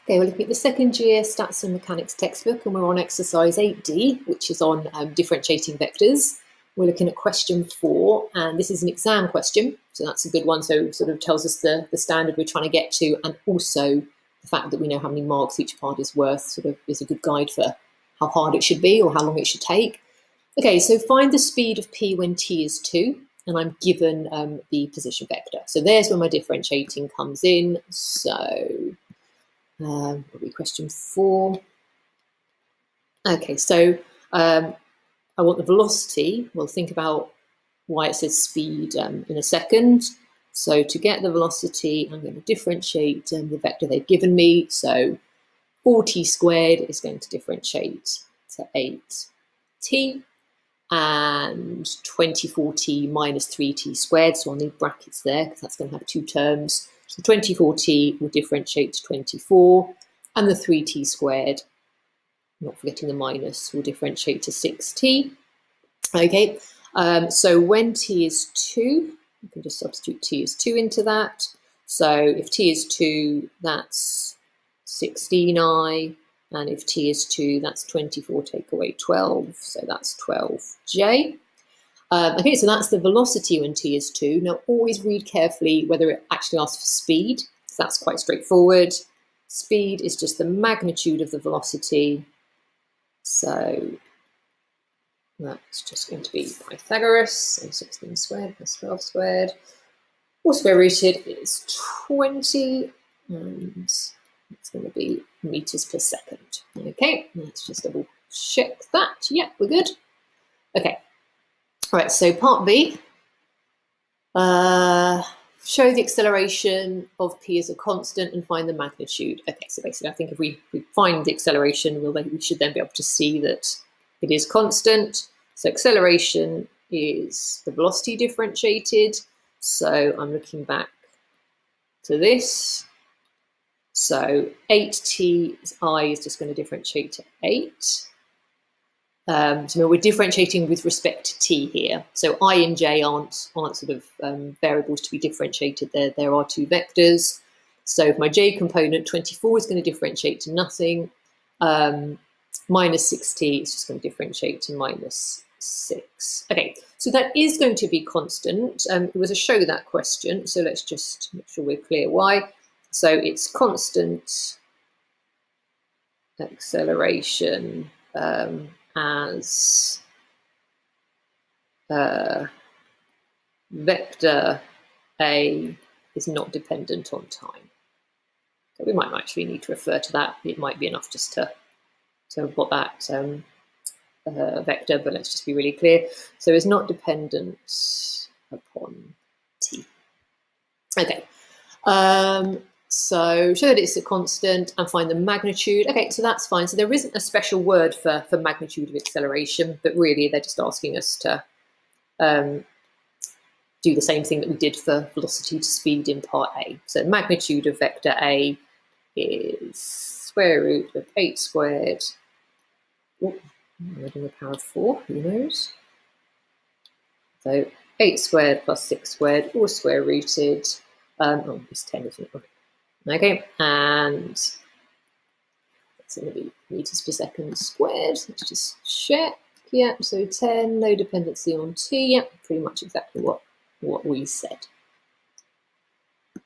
Okay, we're looking at the second year Stats and Mechanics textbook, and we're on exercise 8D, which is on differentiating vectors. We're looking at question 4, and this is an exam question, so that's a good one. So it sort of tells us the standard we're trying to get to, and also the fact that we know how many marks each part is worth sort of is a good guide for how hard it should be or how long it should take. Okay, so find the speed of p when t is 2, and I'm given the position vector. So there's where my differentiating comes in. So probably question 4. Okay, so I want the velocity. We'll think about why it says speed in a second. So to get the velocity, I'm going to differentiate the vector they've given me. So 4t squared is going to differentiate to 8t, and 24t minus 3t squared. So I'll need brackets there because that's going to have 2 terms. So 24t will differentiate to 24, and the 3t squared, not forgetting the minus, will differentiate to 6t. Okay, so when t is 2, you can just substitute t is 2 into that. So if t is 2, that's 16i, and if t is 2, that's 24 take away 12, so that's 12j. Okay, so that's the velocity when t is 2. Now, always read carefully whether it actually asks for speed. So that's quite straightforward. Speed is just the magnitude of the velocity. So that's just going to be Pythagoras. So 16 squared plus 12 squared. All square rooted is 20, and it's going to be meters per second. Okay, let's just double check that. Yeah, we're good. Okay. All right, so part B, show the acceleration of p as a constant and find the magnitude. Okay, so basically I think if we find the acceleration, we should then be able to see that it is constant. So acceleration is the velocity differentiated. So I'm looking back to this. So 8t I is just going to differentiate to 8. So we're differentiating with respect to t here. So I and j aren't sort of variables to be differentiated. There are 2 vectors. So if my j component 24 is going to differentiate to nothing. Minus 6t is just going to differentiate to minus 6. Okay, so that is going to be constant. It was a show that question, so let's just make sure we're clear why. So it's constant acceleration as vector A is not dependent on time. So we might actually need to refer to that. It might be enough just to have got that vector, but let's just be really clear. So it's not dependent upon t. Okay. So show that it's a constant and find the magnitude. Okay, so that's fine. So there isn't a special word for magnitude of acceleration, but really they're just asking us to do the same thing that we did for velocity to speed in part A. So magnitude of vector A is square root of 8 squared. Oh, I'm adding the power of 4, who knows? So 8 squared plus 6 squared, all square rooted. Oh, it's 10, isn't it? Okay, and it's going to be meters per second squared. Let's just check. Yeah, so 10, no dependency on t. Yeah, pretty much exactly what we said.